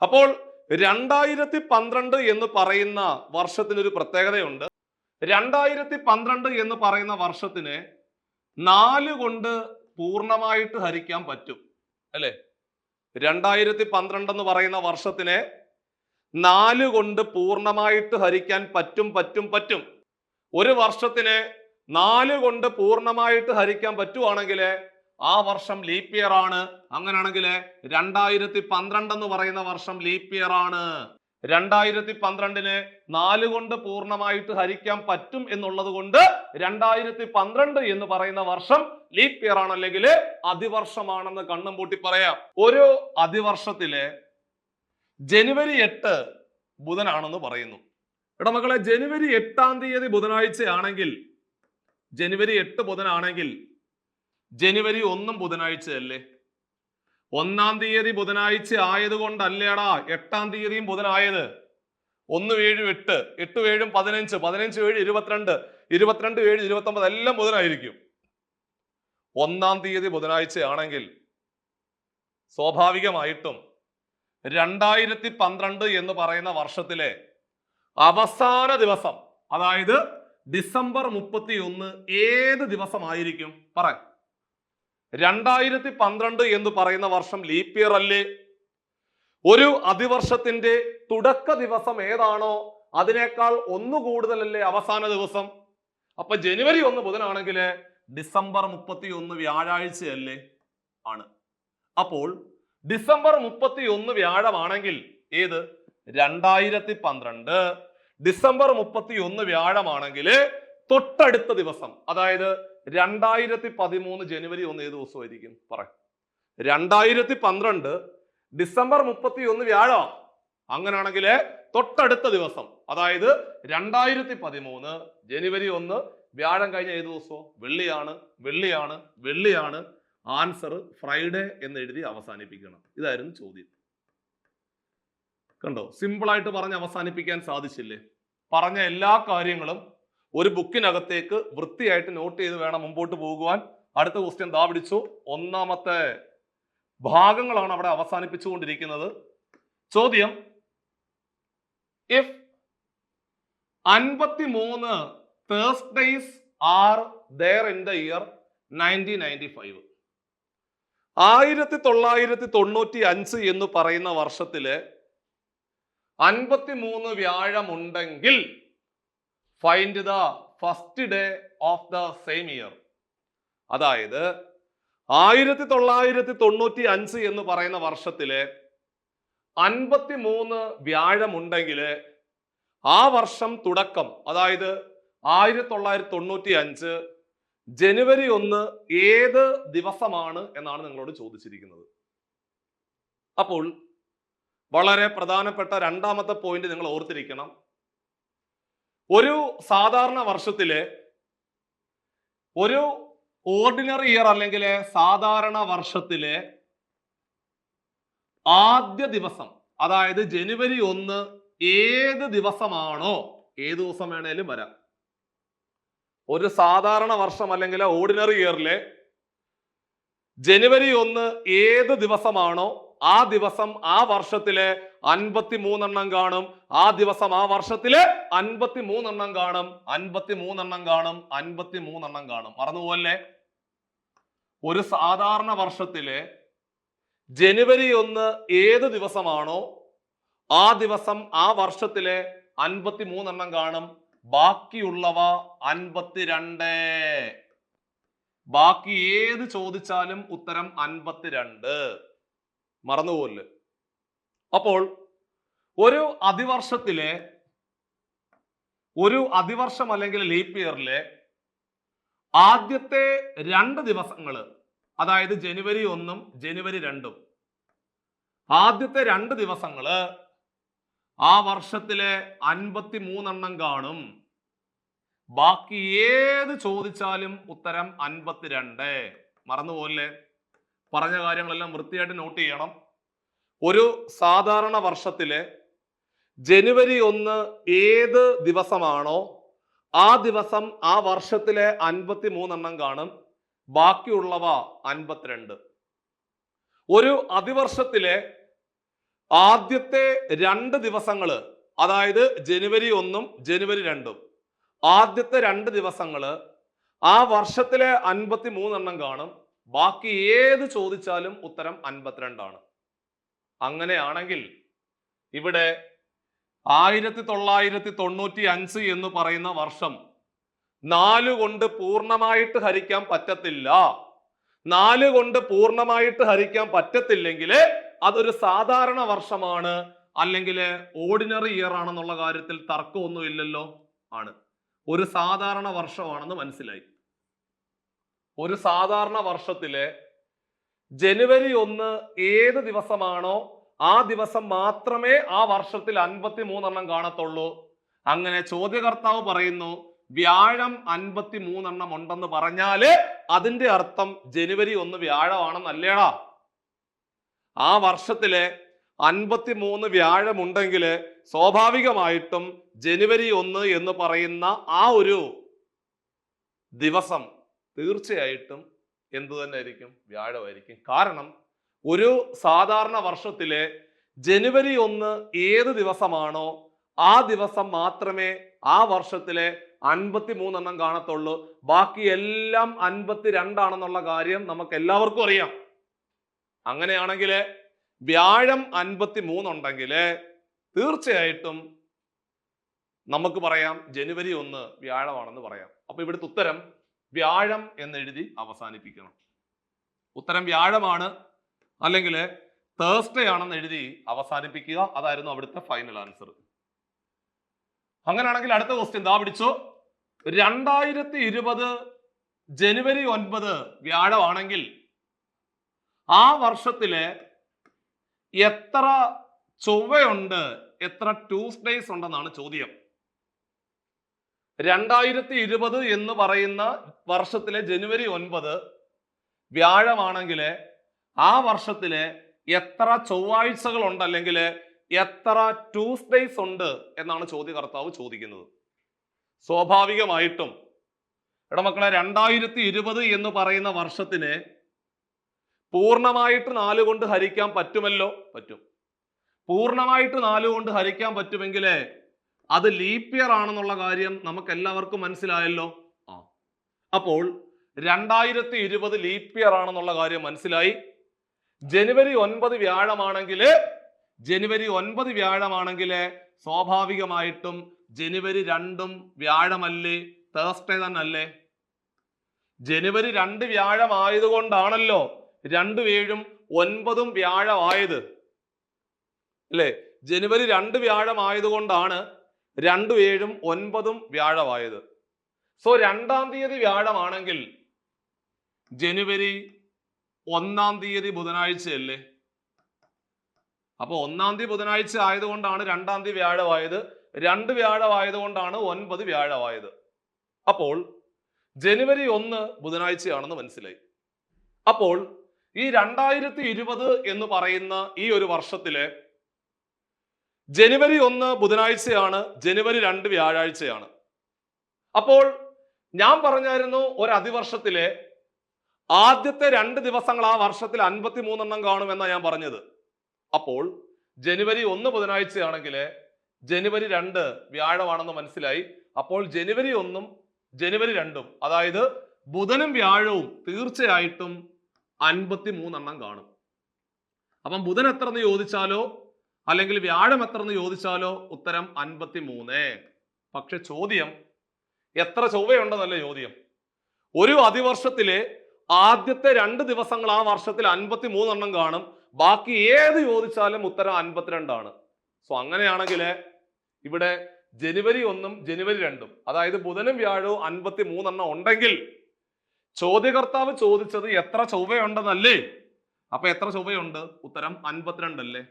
അപ്പോൾ 2012 എന്ന് പറയുന്ന വർഷത്തിനൊരു പ്രത്യേകതയുണ്ട്. 2012 എന്ന് പറയുന്ന വർഷത്തിനെ 4 കൊണ്ട് പൂർണ്ണമായിട്ട് ഹരിക്കാൻ പറ്റും അല്ലെ? 2012 എന്ന് പറയുന്ന വർഷത്തിനെ 4 കൊണ്ട് പൂർണ്ണമായിട്ട് ഹരിക്കാൻ പറ്റും. ഒരു വർഷത്തിനെ 4 കൊണ്ട് പൂർണ്ണമായിട്ട് ഹരിക്കാൻ പറ്റുവാണെങ്കിൽ ആ വർഷം ലീപ്പ് ഇയർ ആണ്. അങ്ങനെയാണെങ്കിൽ 2012 എന്ന് പറയുന്ന വർഷം ലീപ്പ് ഇയർ ആണ്. 2012നെ 4 കൊണ്ട് പൂർണ്ണമായിട്ട് ഹരിക്കാൻ പറ്റും എന്നുള്ളത് കൊണ്ട് 2012 എന്ന് പറയുന്ന വർഷം ലീപ്പ് ഇയർ ആണ്, അല്ലെങ്കിൽ അതിവർഷമാണെന്ന് കണ്ണും പൂട്ടി പറയാം. ഒരു അതിവർഷത്തിലെ ജനുവരി 8 ബുധനാണെന്ന് പറയുന്നു. എടാ മക്കളെ, ജനുവരി 8-ാം തീയതി ബുധനാഴ്ചയാണെങ്കിൽ, ജനുവരി 8 ബുധനാണെങ്കിൽ ജനുവരി 1 ബുധനാഴ്ചയല്ലേ? 1-ാം തീയതി ബുധനാഴ്ച ആയതുകൊണ്ടല്ലേടാ 8-ാം തീയതിയും ബുധനായത്. 1 7 8, 8 7 15, 15 7 22, 22 7 29 എല്ലാം ബുധനായിരിക്കും. 1-ാം തീയതി ബുധനാഴ്ചയാണെങ്കിൽ സ്വാഭാവികമായിട്ടും 2012 എന്ന് പറയുന്ന വർഷത്തിലെ അവസാന ദിവസം, അതായത് ഡിസംബർ 31 ഏത് ദിവസമായിരിക്കും? പറ. 2012 എന്ന് പറയുന്ന വർഷം ലീപ്പ് ഇയർ അല്ലേ? ഒരു അതിവർഷത്തിന്റെ തുടക്ക ദിവസം ഏതാണോ അതിനേക്കാൾ 1 കൂടുതലല്ലേ അവസാന ദിവസം? അപ്പൊ ജനുവരി 1 ബുധനാണെങ്കിൽ ഡിസംബർ 31 വ്യാഴാഴ്ചയല്ലേ? ആണ്. അപ്പോൾ ഡിസംബർ 31 വ്യാഴമാണെങ്കിൽ ഏത്? 2012 ഡിസംബർ 31 വ്യാഴമാണെങ്കിൽ തൊട്ടടുത്ത ദിവസം, അതായത് 2013 ജനുവരി 1 ഏത് ദിവസമായിരിക്കും? പറ. 2012 ഡിസംബർ 31 വ്യാഴം. അങ്ങനെയാണെങ്കിൽ തൊട്ടടുത്ത ദിവസം, അതായത് 2013 ജനുവരി 1 വ്യാഴം കഴിഞ്ഞ ഏത് ദിവസമോ? വെള്ളിയാണ്. ആൻസർ ഫ്രൈഡേ എന്ന് എഴുതി അവസാനിപ്പിക്കണം. ഇതായിരുന്നു ചോദ്യം. കണ്ടോ, സിമ്പിൾ ആയിട്ട് പറഞ്ഞ് അവസാനിപ്പിക്കാൻ സാധിച്ചില്ലേ? പറഞ്ഞ എല്ലാ കാര്യങ്ങളും ഒരു ബുക്കിനകത്തേക്ക് വൃത്തിയായിട്ട് നോട്ട് ചെയ്ത് വേണം മുമ്പോട്ട് പോകുവാൻ. അടുത്ത ക്വസ്റ്റ്യൻ ദാ പിടിച്ചു. 1-ാമത്തെ ഭാഗങ്ങളാണ് അവിടെ അവസാനിപ്പിച്ചുകൊണ്ടിരിക്കുന്നത്. ചോദ്യം, if 53 Thursdays are there in the year 1995, 1995 എന്ന് പറയുന്ന വർഷത്തില് 53 വ്യാഴമുണ്ടെങ്കിൽ find the first day of the same year. അതായത് 1995 എന്ന് പറയുന്ന വർഷത്തില് 53 വ്യാഴമുണ്ടെങ്കിൽ ആ വർഷം തുടക്കം, അതായത് 1995 ജനുവരി 1 ഏത് ദിവസമാണ് എന്നാണ് നിങ്ങളോട് ചോദിച്ചിരിക്കുന്നത്. അപ്പോൾ വളരെ പ്രധാനപ്പെട്ട 2-ാമത്തെ പോയിന്റ് നിങ്ങൾ ഓർത്തിരിക്കണം. ഒരു സാധാരണ വർഷത്തിലെ, ഒരു ഓർഡിനറി ഇയർ അല്ലെങ്കിൽ സാധാരണ വർഷത്തിലെ ആദ്യ ദിവസം, അതായത് ജനുവരി 1 ഏത് ദിവസമാണോ, ഏത് ദിവസം വേണേലും വരാം. ഒരു സാധാരണ വർഷം അല്ലെങ്കിൽ ഓർഡിനറി ഇയറിലെ ജനുവരി 1 ഏത് ദിവസമാണോ ആ ദിവസം ആ വർഷത്തിലെ 53 എണ്ണം കാണും. ആ ദിവസം ആ വർഷത്തിലെ 53 എണ്ണം കാണും. 53 എണ്ണം കാണും. 53 എണ്ണം കാണും. മറന്നുപോലെ ഒരു സാധാരണ വർഷത്തിലെ ജനുവരി 1 ഏത് ദിവസമാണോ ആ ദിവസം ആ വർഷത്തിലെ 53 കാണും. ബാക്കിയുള്ളവ 52. ബാക്കി ഏത് ചോദിച്ചാലും ഉത്തരം 52. മറന്നുപോല്. അപ്പോൾ ഒരു അതിവർഷം അല്ലെങ്കിൽ ലീപ്പ് ഇയറിലെ ആദ്യത്തെ 2 ദിവസങ്ങൾ, അതായത് ജനുവരി 1 ജനുവരി 2, ആദ്യത്തെ 2 ദിവസങ്ങള് ആ വർഷത്തിലെ 53 കാണും. ബാക്കി ഏത് ചോദിച്ചാലും ഉത്തരം 52. മറന്നുപോലെ. പറഞ്ഞ കാര്യങ്ങളെല്ലാം വൃത്തിയായിട്ട് നോട്ട് ചെയ്യണം. ഒരു സാധാരണ വർഷത്തിലെ ജനുവരി 1 ഏത് ദിവസമാണോ ആ ദിവസം ആ വർഷത്തിലെ 53 കാണും. ബാക്കിയുള്ളവ 52. ഒരു അതിവർഷത്തിലെ ആദ്യത്തെ 2 ദിവസങ്ങള്, അതായത് ജനുവരി 1 ജനുവരി 2, ആദ്യത്തെ 2 ദിവസങ്ങള് ആ വർഷത്തിലെ 53 കാണും. ബാക്കി ഏത് ചോദിച്ചാലും ഉത്തരം 52 ആണ്. അങ്ങനെയാണെങ്കിൽ ഇവിടെ 1995 എന്ന് പറയുന്ന വർഷം 4 കൊണ്ട് പൂർണ്ണമായിട്ട് ഹരിക്കാൻ പറ്റത്തില്ല. 4 കൊണ്ട് പൂർണ്ണമായിട്ട് ഹരിക്കാൻ പറ്റത്തില്ലെങ്കിൽ അതൊരു സാധാരണ വർഷമാണ്, അല്ലെങ്കിൽ ഓർഡിനറി ഇയർ ആണെന്നുള്ള കാര്യത്തിൽ തർക്കമൊന്നും ഇല്ലല്ലോ. ആണ്, ഒരു സാധാരണ വർഷമാണെന്ന് മനസ്സിലായി. ഒരു സാധാരണ വർഷത്തിലെ ജനുവരി 1 ഏത് ദിവസമാണോ ആ ദിവസം മാത്രമേ ആ വർഷത്തിൽ 53 കാണത്തുള്ളൂ. അങ്ങനെ ചോദ്യകർത്താവ് പറയുന്നു വ്യാഴം 53 ഉണ്ടെന്ന് പറഞ്ഞാല് അതിന്റെ അർത്ഥം ജനുവരി 1 വ്യാഴമാണെന്നല്ലേടാ. ആ വർഷത്തിലെ 53 വ്യാഴമുണ്ടെങ്കിൽ സ്വാഭാവികമായിട്ടും ജനുവരി 1 എന്ന് പറയുന്ന ആ ഒരു ദിവസം തീർച്ചയായിട്ടും എന്തു തന്നെ ആയിരിക്കും? വ്യാഴമായിരിക്കും. കാരണം ഒരു സാധാരണ വർഷത്തിലെ ജനുവരി 1 ഏത് ദിവസമാണോ ആ ദിവസം മാത്രമേ ആ വർഷത്തിലെ 53 കാണത്തുള്ളൂ. ബാക്കി എല്ലാം 52 ആണെന്നുള്ള കാര്യം നമുക്ക് എല്ലാവർക്കും അറിയാം. അങ്ങനെയാണെങ്കിൽ വ്യാഴം 53 ഉണ്ടെങ്കിൽ തീർച്ചയായിട്ടും നമുക്ക് പറയാം ജനുവരി 1 വ്യാഴമാണെന്ന് പറയാം. അപ്പൊ ഇവിടുത്തെ ഉത്തരം വ്യാഴം എന്നെഴുതി അവസാനിപ്പിക്കണം. ഉത്തരം വ്യാഴമാണ് അല്ലെങ്കിൽ തേഴ്സ്ഡേ ആണെന്ന് എഴുതി അവസാനിപ്പിക്കുക. അതായിരുന്നു അവിടുത്തെ ഫൈനൽ ആൻസർ. അങ്ങനെയാണെങ്കിൽ അടുത്ത ക്വസ്റ്റ്യൻ ദാ പിടിച്ചോ. 2020 ജനുവരി 9 വ്യാഴമാണെങ്കിൽ ആ വർഷത്തിലെ എത്ര ചൊവ്വയുണ്ട്, എത്ര ട്യൂസ്ഡേയ്സ് ഉണ്ടെന്നാണ് ചോദ്യം. 2020 എന്ന് പറയുന്ന വർഷത്തിലെ ജനുവരി 9 വ്യാഴമാണെങ്കിൽ ആ വർഷത്തിലെ എത്ര ചൊവ്വാഴ്ചകൾ ഉണ്ട്, അല്ലെങ്കിൽ എത്ര ട്യൂസ്ഡേയ്സ് ഉണ്ട് എന്നാണ് ചോദ്യകർത്താവ് ചോദിക്കുന്നത്. സ്വാഭാവികമായിട്ടും മക്കളെ 2020 എന്ന് പറയുന്ന വർഷത്തിന് പൂർണ്ണമായിട്ട് 4 കൊണ്ട് ഹരിക്കാൻ പറ്റുമല്ലോ? പറ്റും. പൂർണ്ണമായിട്ട് 4 കൊണ്ട് ഹരിക്കാൻ പറ്റുമെങ്കിൽ അത് ലീപ്പ് ഇയർ ആണെന്നുള്ള കാര്യം നമുക്ക് എല്ലാവർക്കും മനസ്സിലായല്ലോ. അപ്പോൾ 2020 ലീപ്പ് ഇയർ ആണെന്നുള്ള കാര്യം മനസ്സിലായി. ജനുവരി 9 വ്യാഴമാണെങ്കിൽ സ്വാഭാവികമായിട്ടും ജനുവരി 2 വ്യാഴമല്ലേ? തേഴ്സ്ഡേ തന്നെ അല്ലേ? ജനുവരി 2 വ്യാഴമായതുകൊണ്ടാണല്ലോ 2 7 9 വ്യാഴമായത് അല്ലേ? ജനുവരി 2 വ്യാഴമായതുകൊണ്ടാണ് 2 7 9 വ്യാഴമായത്. സോ 2-ാം തീയതി വ്യാഴമാണെങ്കിൽ ജനുവരി 1-ാം തീയതി ബുധനാഴ്ചയല്ലേ? അപ്പൊ 1-ാം തീയതി ബുധനാഴ്ച ആയതുകൊണ്ടാണ് 2-ാം തീയതി വ്യാഴമായത്. 2 വ്യാഴമായതുകൊണ്ടാണ് 9 വ്യാഴമായത്. അപ്പോൾ ജനുവരി 1 ബുധനാഴ്ചയാണെന്ന് മനസ്സിലായി. അപ്പോൾ ഈ 2020 എന്ന് പറയുന്ന ഈ ഒരു വർഷത്തിലെ ജനുവരി 1 ബുധനാഴ്ചയാണ്, ജനുവരി 2 വ്യാഴാഴ്ചയാണ്. അപ്പോൾ ഞാൻ പറഞ്ഞായിരുന്നു ഒരു അതിവർഷത്തിലെ ആദ്യത്തെ 2 ദിവസങ്ങൾ ആ വർഷത്തിൽ 53 കാണുമെന്നാ ഞാൻ പറഞ്ഞത്. അപ്പോൾ ജനുവരി 1 ബുധനാഴ്ചയാണെങ്കിൽ ജനുവരി 2 വ്യാഴമാണെന്ന് മനസ്സിലായി. അപ്പോൾ ജനുവരി 1 ജനുവരി 2 അതായത് ബുധനും വ്യാഴവും തീർച്ചയായിട്ടും 53 കാണും. അപ്പം ബുധൻ എത്ര എന്ന് ചോദിച്ചാലോ അല്ലെങ്കിൽ വ്യാഴം എത്ര എന്ന് ചോദിച്ചാലോ ഉത്തരം 53. പക്ഷെ ചോദ്യം എത്ര ചൊവ്വയുണ്ടെന്നല്ലേ ചോദ്യം. ഒരു അതിവർഷത്തിലെ ആദ്യത്തെ 2 ദിവസങ്ങൾ ആ വർഷത്തിൽ 53 എണ്ണം കാണും. ബാക്കി ഏത് ചോദിച്ചാലും ഉത്തരം 52 ആണ്. സോ അങ്ങനെയാണെങ്കിൽ ഇവിടെ ജനുവരി 1 ജനുവരി 2 അതായത് ബുധനും വ്യാഴവും 53 എണ്ണം ഉണ്ടെങ്കിൽ ചോദ്യകർത്താവ് ചോദിച്ചത് എത്ര ചൊവ്വയുണ്ടെന്നല്ലേ. അപ്പൊ എത്ര ചൊവ്വയുണ്ട്? ഉത്തരം 52 അല്ലേ.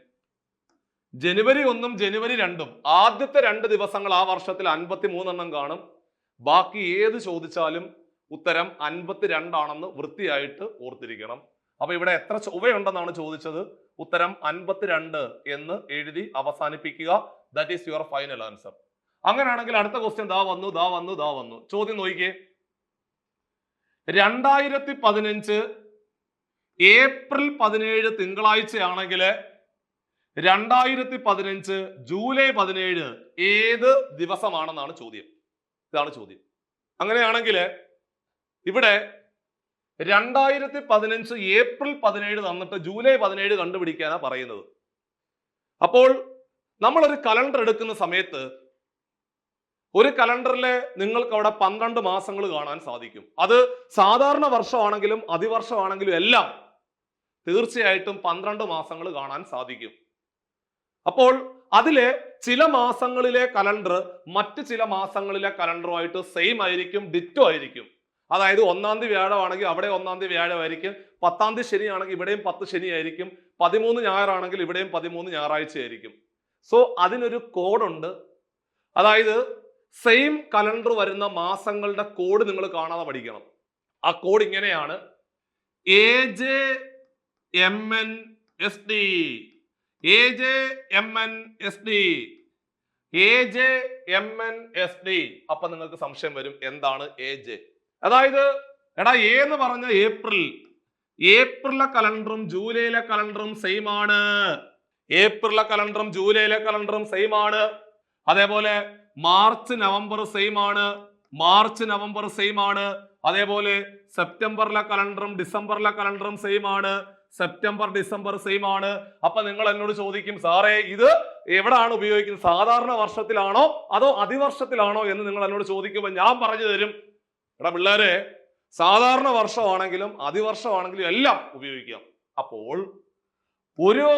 ജനുവരി 1 ജനുവരി 2 ആദ്യത്തെ 2 ദിവസങ്ങൾ ആ വർഷത്തിൽ 53 എണ്ണം കാണും. ബാക്കി ഏത് ചോദിച്ചാലും ഉത്തരം 52 ആണെന്ന് വൃത്തിയായിട്ട് ഓർത്തിരിക്കണം. അപ്പൊ ഇവിടെ എത്ര ചൊവ്വയുണ്ടെന്നാണ് ചോദിച്ചത്. ഉത്തരം 52 എന്ന് എഴുതി അവസാനിപ്പിക്കുക. That is your final answer. അങ്ങനെയാണെങ്കിൽ അടുത്ത ക്വസ്റ്റ്യൻ ദാ വന്നു. ചോദ്യം നോക്കിക്കേ. 2015 ഏപ്രിൽ 17 തിങ്കളാഴ്ചയാണെങ്കിൽ 2015 ജൂലൈ 17 ഏത് ദിവസമാണെന്നാണ് ചോദ്യം. ഇതാണ് ചോദ്യം. അങ്ങനെയാണെങ്കിൽ ഇവിടെ 2015 ഏപ്രിൽ 17 തന്നിട്ട് ജൂലൈ 17 കണ്ടുപിടിക്കാനാണ് പറയുന്നത്. അപ്പോൾ നമ്മളൊരു കലണ്ടർ എടുക്കുന്ന സമയത്ത് ഒരു കലണ്ടറിലെ നിങ്ങൾക്ക് അവിടെ 12 മാസങ്ങൾ കാണാൻ സാധിക്കും. അത് സാധാരണ വർഷമാണെങ്കിലും അതിവർഷമാണെങ്കിലും എല്ലാം തീർച്ചയായിട്ടും 12 മാസങ്ങൾ കാണാൻ സാധിക്കും. അപ്പോൾ അതിലെ ചില മാസങ്ങളിലെ കലണ്ടർ മറ്റ് ചില മാസങ്ങളിലെ കലണ്ടറുമായിട്ട് സെയിം ആയിരിക്കും, ഡിറ്റോ ആയിരിക്കും. അതായത് 1-ാം തീയതി വ്യാഴമാണെങ്കിൽ അവിടെ 1-ാം തീയതി വ്യാഴമായിരിക്കും, 10-ാം തീയതി ശനിയാണെങ്കിൽ ഇവിടെയും 10 ശനിയായിരിക്കും, 13 ഞായറാണെങ്കിൽ ഇവിടെയും 13 ഞായറാഴ്ചയായിരിക്കും. സോ അതിനൊരു കോഡുണ്ട്. അതായത് സെയിം കലണ്ടർ വരുന്ന മാസങ്ങളുടെ കോഡ് നിങ്ങൾ കാണാതെ പഠിക്കണം. ആ കോഡ് ഇങ്ങനെയാണ്: AJMNSD. അപ്പൊ നിങ്ങൾക്ക് സംശയം വരും, എന്താണ് AJ? അതായത് എടാ A എന്ന് പറഞ്ഞ ഏപ്രിലെ കലണ്ടറും ജൂലൈയിലെ കലണ്ടറും സെയിം ആണ്. ഏപ്രിലെ കലണ്ടറും ജൂലൈയിലെ കലണ്ടറും സെയിം ആണ്. അതേപോലെ മാർച്ച് നവംബർ സെയിം ആണ്. അതേപോലെ സെപ്റ്റംബറിലെ കലണ്ടറും ഡിസംബറിലെ കലണ്ടറും സെയിം ആണ്. സെപ്റ്റംബർ ഡിസംബർ സെയിം ആണ്. അപ്പൊ നിങ്ങൾ എന്നോട് ചോദിക്കും, സാറേ ഇത് എവിടാണ് ഉപയോഗിക്കുന്നത്, സാധാരണ വർഷത്തിലാണോ അതോ അതിവർഷത്തിലാണോ എന്ന് നിങ്ങൾ എന്നോട് ചോദിക്കുമ്പോൾ ഞാൻ പറഞ്ഞു തരും, എടാ പിള്ളേരെ, സാധാരണ വർഷമാണെങ്കിലും അതിവർഷമാണെങ്കിലും എല്ലാം ഉപയോഗിക്കാം. അപ്പോൾ ഒരു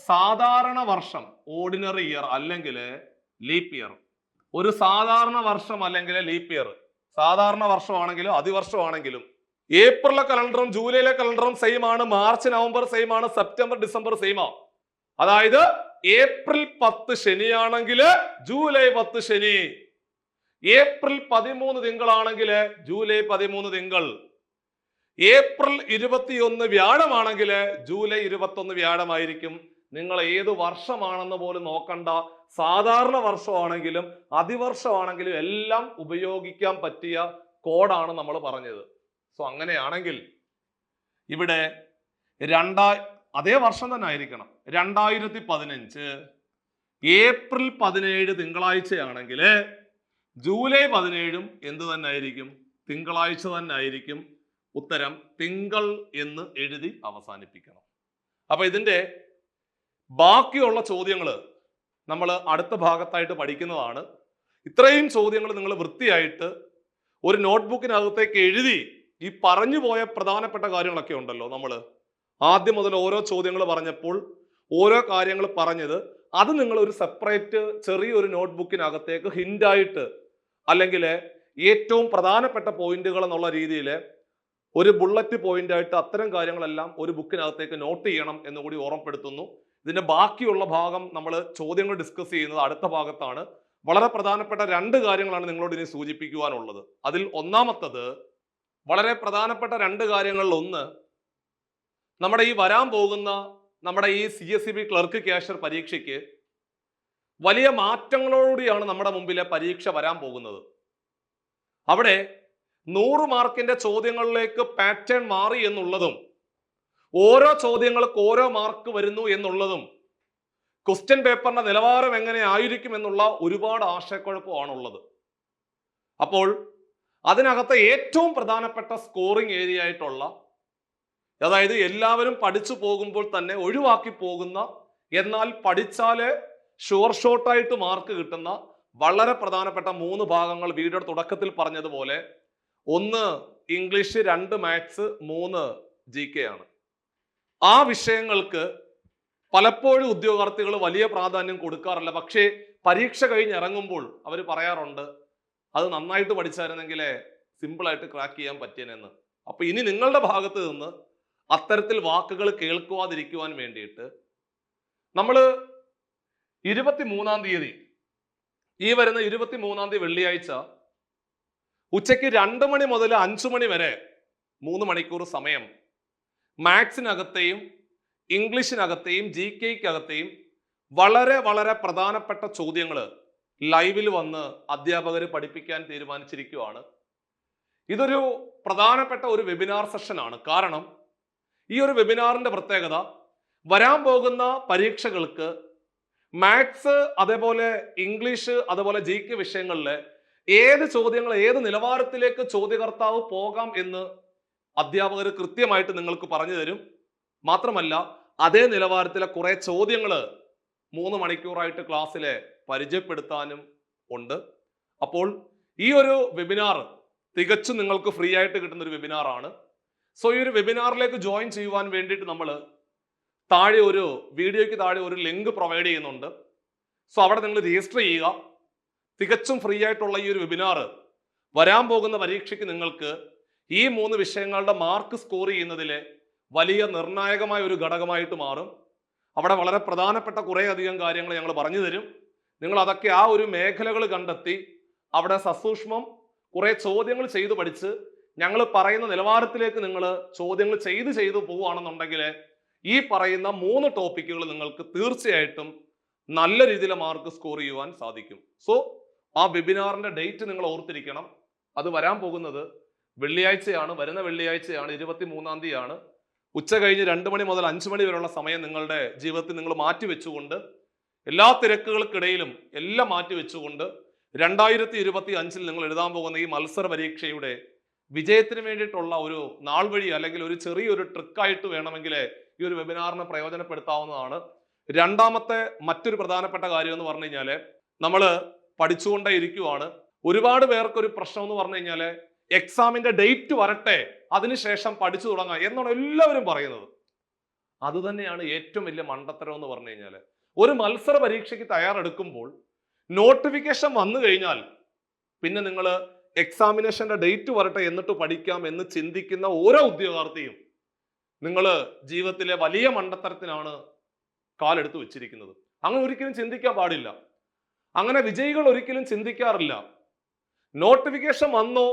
സാധാരണ വർഷം ഓർഡിനറി ഇയർ അല്ലെങ്കിൽ ലീപ്പ് ഇയർ, ഒരു സാധാരണ വർഷം അല്ലെങ്കിൽ ലീപ്പ് ഇയർ, സാധാരണ വർഷമാണെങ്കിലും അതിവർഷമാണെങ്കിലും ഏപ്രിലെ കലണ്ടറും ജൂലൈയിലെ കലണ്ടറും സെയിം ആണ്, മാർച്ച് നവംബർ സെയിം ആണ്, സെപ്റ്റംബർ ഡിസംബർ സെയിം ആണ്. അതായത് ഏപ്രിൽ 10 ശനിയാണെങ്കിൽ ജൂലൈ 10 ശനി, ഏപ്രിൽ 13 തിങ്കളാണെങ്കിൽ ജൂലൈ 13 തിങ്കൾ, ഏപ്രിൽ 21 വ്യാഴമാണെങ്കിൽ ജൂലൈ 21 വ്യാഴമായിരിക്കും. നിങ്ങൾ ഏത് വർഷമാണെന്ന് പോലും നോക്കണ്ട. സാധാരണ വർഷമാണെങ്കിലും അതിവർഷമാണെങ്കിലും എല്ലാം ഉപയോഗിക്കാൻ പറ്റിയ കോഡാണ് നമ്മൾ പറഞ്ഞത്. സോ അങ്ങനെയാണെങ്കിൽ ഇവിടെ അതേ വർഷം തന്നെ ആയിരിക്കണം. 2015 ഏപ്രിൽ 17 തിങ്കളാഴ്ചയാണെങ്കിൽ ജൂലൈ 17 എന്ത് തന്നെ ആയിരിക്കും? തിങ്കളാഴ്ച തന്നെ ആയിരിക്കും. ഉത്തരം തിങ്കൾ എന്ന് എഴുതി അവസാനിപ്പിക്കണം. അപ്പൊ ഇതിന്റെ ബാക്കിയുള്ള ചോദ്യങ്ങൾ നമ്മൾ അടുത്ത ഭാഗത്തായിട്ട് പഠിക്കുന്നതാണ്. ഇത്രയും ചോദ്യങ്ങൾ നിങ്ങൾ വൃത്തിയായിട്ട് ഒരു നോട്ട്ബുക്കിനകത്തേക്ക് എഴുതി ഈ പറഞ്ഞു പോയ പ്രധാനപ്പെട്ട കാര്യങ്ങളൊക്കെ ഉണ്ടല്ലോ, നമ്മൾ ആദ്യം മുതൽ ഓരോ ചോദ്യങ്ങൾ പറഞ്ഞപ്പോൾ ഓരോ കാര്യങ്ങൾ പറഞ്ഞത്, അത് നിങ്ങൾ ഒരു സെപ്പറേറ്റ് ചെറിയൊരു നോട്ട്ബുക്കിനകത്തേക്ക് ഹിൻ്റായിട്ട് അല്ലെങ്കിൽ ഏറ്റവും പ്രധാനപ്പെട്ട പോയിന്റുകൾ എന്നുള്ള രീതിയിൽ ഒരു ബുള്ളറ്റ് പോയിന്റ് ആയിട്ട് അത്തരം കാര്യങ്ങളെല്ലാം ഒരു ബുക്കിനകത്തേക്ക് നോട്ട് ചെയ്യണം എന്നുകൂടി ഓർമ്മപ്പെടുത്തുന്നു. ഇതിന്റെ ബാക്കിയുള്ള ഭാഗം നമ്മൾ ചോദ്യങ്ങൾ ഡിസ്കസ് ചെയ്യുന്നത് അടുത്ത ഭാഗത്താണ്. വളരെ പ്രധാനപ്പെട്ട 2 കാര്യങ്ങളാണ് നിങ്ങളോട് ഇനി സൂചിപ്പിക്കുവാനുള്ളത്. അതിൽ ഒന്നാമത്തത്, വളരെ പ്രധാനപ്പെട്ട 2 കാര്യങ്ങളിൽ ഒന്ന്, നമ്മുടെ ഈ വരാൻ പോകുന്ന നമ്മുടെ ഈ CSEB ക്ലർക്ക് ക്യാഷ്യർ പരീക്ഷയ്ക്ക് വലിയ മാറ്റങ്ങളോടുകൂടിയാണ് നമ്മുടെ മുമ്പിലെ പരീക്ഷ വരാൻ പോകുന്നത്. അവിടെ 100 മാർക്കിന്റെ ചോദ്യങ്ങളിലേക്ക് പാറ്റേൺ മാറി എന്നുള്ളതും ഓരോ ചോദ്യങ്ങൾക്ക് ഓരോ മാർക്ക് വരുന്നു എന്നുള്ളതും ക്വസ്റ്റ്യൻ പേപ്പറിന്റെ നിലവാരം എങ്ങനെ ആയിരിക്കും എന്നുള്ള ഒരുപാട് ആശയക്കുഴപ്പമാണുള്ളത്. അപ്പോൾ അതിനകത്ത് ഏറ്റവും പ്രധാനപ്പെട്ട സ്കോറിംഗ് ഏരിയ ആയിട്ടുള്ള അതായത് എല്ലാവരും പഠിച്ചു പോകുമ്പോൾ തന്നെ ഒഴിവാക്കി പോകുന്ന, എന്നാൽ പഠിച്ചാല് ഷുവർ ഷോട്ടായിട്ട് മാർക്ക് കിട്ടുന്ന വളരെ പ്രധാനപ്പെട്ട 3 ഭാഗങ്ങൾ വീഡിയോയുടെ തുടക്കത്തിൽ പറഞ്ഞതുപോലെ, 1 ഇംഗ്ലീഷ്, 2 മാത്സ്, 3 GK ആണ്. ആ വിഷയങ്ങൾക്ക് പലപ്പോഴും ഉദ്യോഗാർത്ഥികൾ വലിയ പ്രാധാന്യം കൊടുക്കാറില്ല. പക്ഷേ പരീക്ഷ കഴിഞ്ഞ് ഇറങ്ങുമ്പോൾ അവർ പറയാറുണ്ട്, അത് നന്നായിട്ട് പഠിച്ചായിരുന്നെങ്കിലേ സിമ്പിളായിട്ട് ക്രാക്ക് ചെയ്യാൻ പറ്റിയെന്ന്. അപ്പൊ ഇനി നിങ്ങളുടെ ഭാഗത്ത് നിന്ന് അത്തരത്തിൽ വാക്കുകൾ കേൾക്കുവാതിരിക്കുവാൻ വേണ്ടിയിട്ട് നമ്മൾ 23-ാം തീയതി, ഈ വരുന്ന 23-ാം തീയതി വെള്ളിയാഴ്ച ഉച്ചയ്ക്ക് 2 മണി മുതൽ 5 മണി വരെ 3 മണിക്കൂർ സമയം മാത്സിനകത്തെയും ഇംഗ്ലീഷിനകത്തെയും GKക്കകത്തെയും വളരെ വളരെ പ്രധാനപ്പെട്ട ചോദ്യങ്ങൾ ലൈവിൽ വന്ന് അധ്യാപകർ പഠിപ്പിക്കാൻ തീരുമാനിച്ചിരിക്കുകയാണ്. ഇതൊരു പ്രധാനപ്പെട്ട ഒരു വെബിനാർ സെഷനാണ്. കാരണം ഈ ഒരു വെബിനാറിന്റെ പ്രത്യേകത, വരാൻ പോകുന്ന പരീക്ഷകൾക്ക് മാത്സ്, അതേപോലെ ഇംഗ്ലീഷ്, അതുപോലെ GK വിഷയങ്ങളിലെ ഏത് ചോദ്യങ്ങൾ, ഏത് നിലവാരത്തിലേക്ക് ചോദ്യകർത്താവ് പോകാം എന്ന് അധ്യാപകർ കൃത്യമായിട്ട് നിങ്ങൾക്ക് പറഞ്ഞു തരും. മാത്രമല്ല അതേ നിലവാരത്തിലെ കുറെ ചോദ്യങ്ങൾ 3 മണിക്കൂറായിട്ട് ക്ലാസ്സിലെ പരിചയപ്പെടുത്താനും ഉണ്ട്. അപ്പോൾ ഈ ഒരു വെബിനാർ തികച്ചും നിങ്ങൾക്ക് ഫ്രീ ആയിട്ട് കിട്ടുന്ന ഒരു വെബിനാർ ആണ്. സോ ഈ ഒരു വെബിനാറിലേക്ക് ജോയിൻ ചെയ്യുവാൻ വേണ്ടിയിട്ട് നമ്മൾ താഴെ ഒരു വീഡിയോയ്ക്ക് താഴെ ഒരു ലിങ്ക് പ്രൊവൈഡ് ചെയ്യുന്നുണ്ട്. സോ അവിടെ നിങ്ങൾ രജിസ്റ്റർ ചെയ്യുക. തികച്ചും ഫ്രീ ആയിട്ടുള്ള ഈ ഒരു വെബിനാർ വരാൻ പോകുന്ന പരീക്ഷയ്ക്ക് നിങ്ങൾക്ക് ഈ 3 വിഷയങ്ങളുടെ മാർക്ക് സ്കോർ ചെയ്യുന്നതിലെ വലിയ നിർണായകമായ ഒരു ഘടകമായിട്ട് മാറും. അവിടെ വളരെ പ്രധാനപ്പെട്ട കുറേ അധികം കാര്യങ്ങൾ ഞങ്ങൾ പറഞ്ഞു തരും. നിങ്ങൾ അതൊക്കെ ആ ഒരു മേഖലകൾ കണ്ടെത്തി അവിടെ സസൂക്ഷ്മം കുറെ ചോദ്യങ്ങൾ ചെയ്ത് പഠിച്ച് ഞങ്ങൾ പറയുന്ന നിലവാരത്തിലേക്ക് നിങ്ങൾ ചോദ്യങ്ങൾ ചെയ്ത് പോവുകയാണെന്നുണ്ടെങ്കിൽ ഈ പറയുന്ന 3 ടോപ്പിക്കുകൾ നിങ്ങൾക്ക് തീർച്ചയായിട്ടും നല്ല രീതിയിൽ മാർക്ക് സ്കോർ ചെയ്യുവാൻ സാധിക്കും. സോ ആ വെബിനാറിന്റെ ഡേറ്റ് നിങ്ങൾ ഓർത്തിരിക്കണം. അത് വരാൻ പോകുന്നത് വെള്ളിയാഴ്ചയാണ്, വരുന്ന വെള്ളിയാഴ്ചയാണ്, 23-ാം തീയതിയാണ്. ഉച്ച കഴിഞ്ഞ് 2 മണി മുതൽ 5 മണി വരെയുള്ള സമയം നിങ്ങളുടെ ജീവിതത്തിൽ നിങ്ങൾ മാറ്റിവെച്ചുകൊണ്ട്, എല്ലാ തിരക്കുകൾക്കിടയിലും എല്ലാം മാറ്റിവെച്ചുകൊണ്ട് 2025-ൽ നിങ്ങൾ എഴുതാൻ പോകുന്ന ഈ മത്സര പരീക്ഷയുടെ വിജയത്തിന് വേണ്ടിയിട്ടുള്ള ഒരു നാൾ വഴി, അല്ലെങ്കിൽ ഒരു ചെറിയൊരു ട്രിക്കായിട്ട് വേണമെങ്കിൽ ഈ ഒരു വെബിനാറിനെ പ്രയോജനപ്പെടുത്താവുന്നതാണ്. രണ്ടാമത്തെ മറ്റൊരു പ്രധാനപ്പെട്ട കാര്യം എന്ന് പറഞ്ഞു കഴിഞ്ഞാൽ, നമ്മൾ പഠിച്ചുകൊണ്ടേ ഇരിക്കുവാണ്. ഒരുപാട് പേർക്കൊരു പ്രശ്നം എന്ന് പറഞ്ഞു കഴിഞ്ഞാൽ, എക്സാമിന്റെ ഡേറ്റ് വരട്ടെ അതിനുശേഷം പഠിച്ചു തുടങ്ങാം എന്നാണ് എല്ലാവരും പറയുന്നത്. അത് തന്നെയാണ് ഏറ്റവും വലിയ മണ്ടത്തരം എന്ന് പറഞ്ഞു കഴിഞ്ഞാൽ. ഒരു മത്സര പരീക്ഷയ്ക്ക് തയ്യാറെടുക്കുമ്പോൾ നോട്ടിഫിക്കേഷൻ വന്നു കഴിഞ്ഞാൽ പിന്നെ നിങ്ങൾ എക്സാമിനേഷന്റെ ഡേറ്റ് വരട്ടെ എന്നിട്ട് പഠിക്കാം എന്ന് ചിന്തിക്കുന്ന ഓരോ ഉദ്യോഗാർത്ഥിയും നിങ്ങൾ ജീവിതത്തിലെ വലിയ മണ്ടത്തരത്തിനാണ് കാലെടുത്ത് വെച്ചിരിക്കുന്നത്. അങ്ങനെ ഒരിക്കലും ചിന്തിക്കാൻ പാടില്ല. അങ്ങനെ വിജയികൾ ഒരിക്കലും ചിന്തിക്കാറില്ല. നോട്ടിഫിക്കേഷൻ വന്നോ,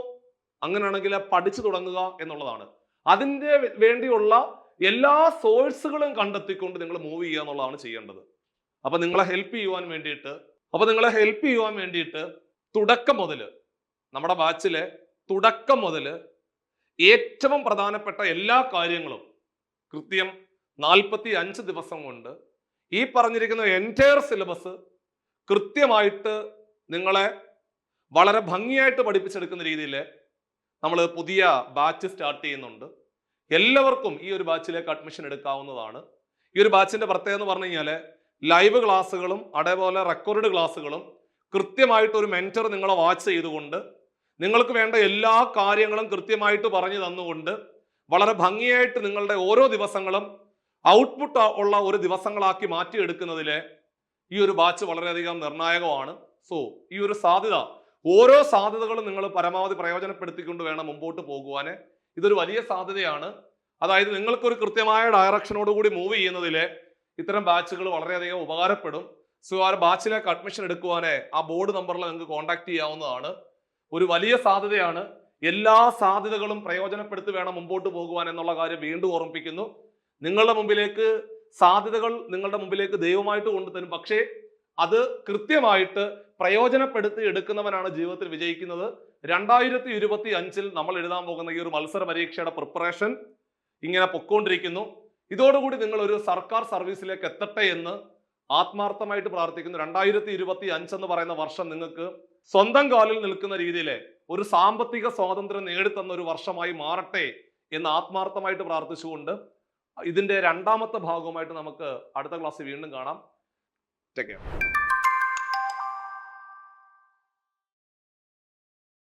അങ്ങനെയാണെങ്കിൽ പഠിച്ചു തുടങ്ങുക എന്നുള്ളതാണ്. അതിൻ്റെ വേണ്ടിയുള്ള എല്ലാ സോഴ്സുകളും കണ്ടെത്തിക്കൊണ്ട് നിങ്ങൾ മൂവ് ചെയ്യുക എന്നുള്ളതാണ് ചെയ്യേണ്ടത്. അപ്പൊ നിങ്ങളെ ഹെൽപ്പ് ചെയ്യുവാൻ വേണ്ടിയിട്ട് തുടക്കം മുതൽ, നമ്മുടെ ബാച്ചിലെ തുടക്കം മുതൽ ഏറ്റവും പ്രധാനപ്പെട്ട എല്ലാ കാര്യങ്ങളും കൃത്യം 45 ദിവസം കൊണ്ട് ഈ പറഞ്ഞിരിക്കുന്ന എൻറ്റയർ സിലബസ് കൃത്യമായിട്ട് നിങ്ങളെ വളരെ ഭംഗിയായിട്ട് പഠിപ്പിച്ചെടുക്കുന്ന രീതിയിൽ നമ്മൾ പുതിയ ബാച്ച് സ്റ്റാർട്ട് ചെയ്യുന്നുണ്ട്. എല്ലാവർക്കും ഈ ഒരു ബാച്ചിലേക്ക് അഡ്മിഷൻ എടുക്കാവുന്നതാണ്. ഈ ഒരു ബാച്ചിന്റെ പ്രത്യേകത എന്ന് പറഞ്ഞു കഴിഞ്ഞാൽ, ലൈവ് ക്ലാസ്സുകളും അതേപോലെ റെക്കോർഡ് ക്ലാസ്സുകളും കൃത്യമായിട്ട് ഒരു മെന്റർ നിങ്ങളെ വാച്ച് ചെയ്തുകൊണ്ട് നിങ്ങൾക്ക് വേണ്ട എല്ലാ കാര്യങ്ങളും കൃത്യമായിട്ട് പറഞ്ഞു തന്നുകൊണ്ട് വളരെ ഭംഗിയായിട്ട് നിങ്ങളുടെ ഓരോ ദിവസങ്ങളും ഔട്ട്പുട്ട് ഉള്ള ഒരു ദിവസങ്ങളാക്കി മാറ്റിയെടുക്കുന്നതിൽ ഈ ഒരു ബാച്ച് വളരെയധികം നിർണായകമാണ്. സോ ഈ ഒരു സാധ്യത, ഓരോ സാധ്യതകളും നിങ്ങൾ പരമാവധി പ്രയോജനപ്പെടുത്തിക്കൊണ്ട് വേണം മുമ്പോട്ട് പോകുവാൻ. ഇതൊരു വലിയ സാധ്യതയാണ്. അതായത് നിങ്ങൾക്കൊരു കൃത്യമായ ഡയറക്ഷനോടുകൂടി മൂവ് ചെയ്യുന്നതിൽ ഇത്തരം ബാച്ചുകൾ വളരെയധികം ഉപകാരപ്പെടും. സോ ആ ബാച്ചിലേക്ക് അഡ്മിഷൻ എടുക്കുവാനെ ആ ബോർഡ് നമ്പറിൽ നിങ്ങൾക്ക് കോൺടാക്ട് ചെയ്യാവുന്നതാണ്. ഒരു വലിയ സാധ്യതയാണ്. എല്ലാ സാധ്യതകളും പ്രയോജനപ്പെടുത്തി വേണം മുമ്പോട്ട് പോകുവാൻ എന്നുള്ള കാര്യം വീണ്ടും ഓർമ്മിപ്പിക്കുന്നു. നിങ്ങളുടെ മുമ്പിലേക്ക് സാധ്യതകൾ നിങ്ങളുടെ മുമ്പിലേക്ക് ദൈവമായിട്ട് കൊണ്ടുതരും. പക്ഷേ അത് കൃത്യമായിട്ട് പ്രയോജനപ്പെടുത്തി എടുക്കുന്നവനാണ് ജീവിതത്തിൽ വിജയിക്കുന്നത്. 2025-ൽ നമ്മൾ എഴുതാൻ പോകുന്ന ഈ ഒരു മത്സര പരീക്ഷയുടെ പ്രിപ്പറേഷൻ ഇങ്ങനെ പൊക്കോണ്ടിരിക്കുന്നു. ഇതോടുകൂടി നിങ്ങൾ ഒരു സർക്കാർ സർവീസിലേക്ക് എത്തട്ടെ എന്ന് ആത്മാർത്ഥമായിട്ട് പ്രാർത്ഥിക്കുന്നു. 2025 എന്ന് പറയുന്ന വർഷം നിങ്ങൾക്ക് സ്വന്തം കാലിൽ നിൽക്കുന്ന രീതിയിൽ ഒരു സാമ്പത്തിക സ്വാതന്ത്ര്യം നേടിത്തന്ന ഒരു വർഷമായി മാറട്ടെ എന്ന് ആത്മാർത്ഥമായിട്ട് പ്രാർത്ഥിച്ചുകൊണ്ട് ഇതിന്റെ രണ്ടാമത്തെ ഭാഗവുമായിട്ട് നമുക്ക് അടുത്ത ക്ലാസ്സിൽ വീണ്ടും കാണാം. Take care.